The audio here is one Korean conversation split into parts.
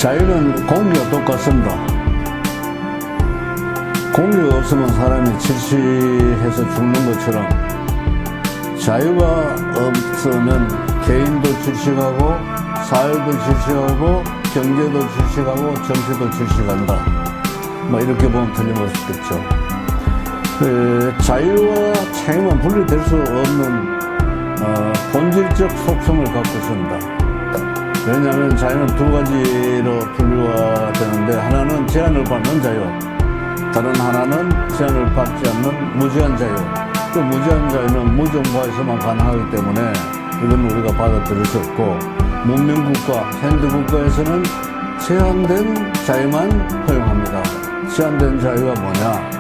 자유는 공기와 똑같습니다. 공기가 없으면 사람이 질식해서 죽는 것처럼 자유가 없으면 개인도 질식하고 사회도 질식하고 경제도 질식하고 정치도 질식한다. 뭐 이렇게 보면 틀림없겠죠. 자유와 책임은 분리될 수 없는 본질적 속성을 갖고 있습니다. 왜냐하면 자유는 두 가지로 분류가 되는데, 하나는 제한을 받는 자유, 다른 하나는 제한을 받지 않는 무제한 자유. 그 무제한 자유는 무정부에서만 가능하기 때문에 이건 우리가 받아들일 수 없고, 문명국가, 현대국가에서는 제한된 자유만 허용합니다. 제한된 자유가 뭐냐?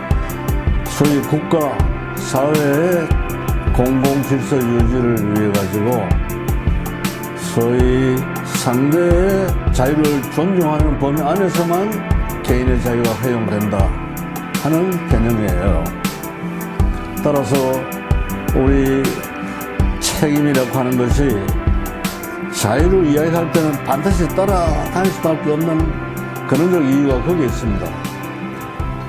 소위 국가, 사회의 공공질서 유지를 위해 가지고 소위 상대의 자유를 존중하는 범위 안에서만 개인의 자유가 허용된다 하는 개념이에요. 따라서 우리 책임이라고 하는 것이 자유를 이야기할 때는 반드시 따라다닐 수밖에 없는 근원적 이유가 거기에 있습니다.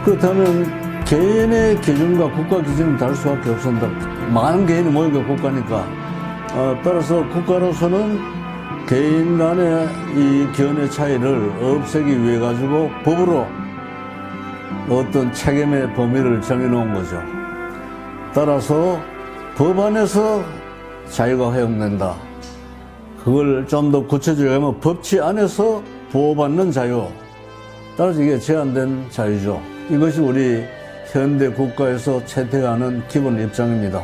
그렇다면 개인의 기준과 국가 기준은 다를 수밖에 없습니다. 많은 개인이 모이니까 국가니까. 따라서 국가로서는 개인 간의 이 견해 차이를 없애기 위해 가지고 법으로 어떤 책임의 범위를 정해놓은 거죠. 따라서 법 안에서 자유가 허용된다. 그걸 좀 더 구체적으로 하면 법치 안에서 보호받는 자유. 따라서 이게 제한된 자유죠. 이것이 우리 현대 국가에서 채택하는 기본 입장입니다.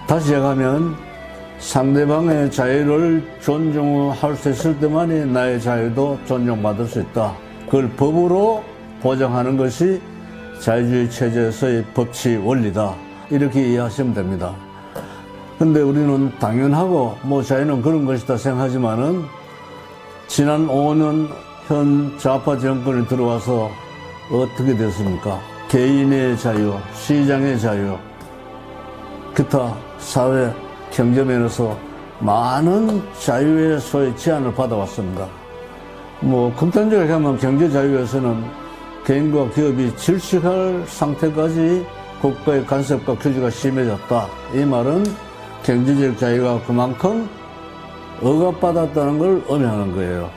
다시 얘기하면 상대방의 자유를 존중할 수 있을 때만이 나의 자유도 존중받을 수 있다. 그걸 법으로 보장하는 것이 자유주의 체제에서의 법치 원리다. 이렇게 이해하시면 됩니다. 근데 우리는 당연하고 자유는 그런 것이다 생각하지만은 지난 5년 현 좌파 정권이 들어와서 어떻게 됐습니까? 개인의 자유, 시장의 자유, 기타 사회, 경제면에서 많은 자유의 소위 제한을 받아왔습니다. 극단적으로 하면 경제 자유에서는 개인과 기업이 질식할 상태까지 국가의 간섭과 규제가 심해졌다. 이 말은 경제적 자유가 그만큼 억압받았다는 걸 의미하는 거예요.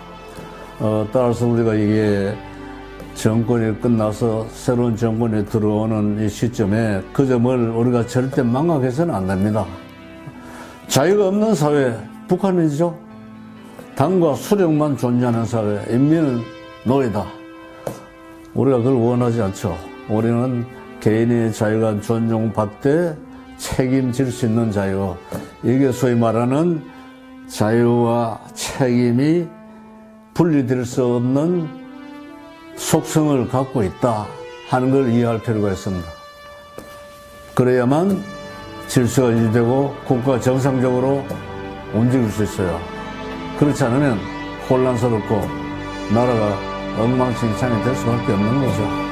따라서 우리가 이게 정권이 끝나서 새로운 정권이 들어오는 이 시점에 그 점을 우리가 절대 망각해서는 안 됩니다. 자유가 없는 사회, 북한이죠. 당과 수령만 존재하는 사회, 인민은 노예다. 우리가 그걸 원하지 않죠. 우리는 개인의 자유가 존중받되 책임질 수 있는 자유. 이게 소위 말하는 자유와 책임이 분리될 수 없는 속성을 갖고 있다 하는 걸 이해할 필요가 있습니다. 그래야만 질서가 유지되고 국가가 정상적으로 움직일 수 있어요. 그렇지 않으면 혼란스럽고 나라가 엉망진창이 될 수밖에 없는 거죠.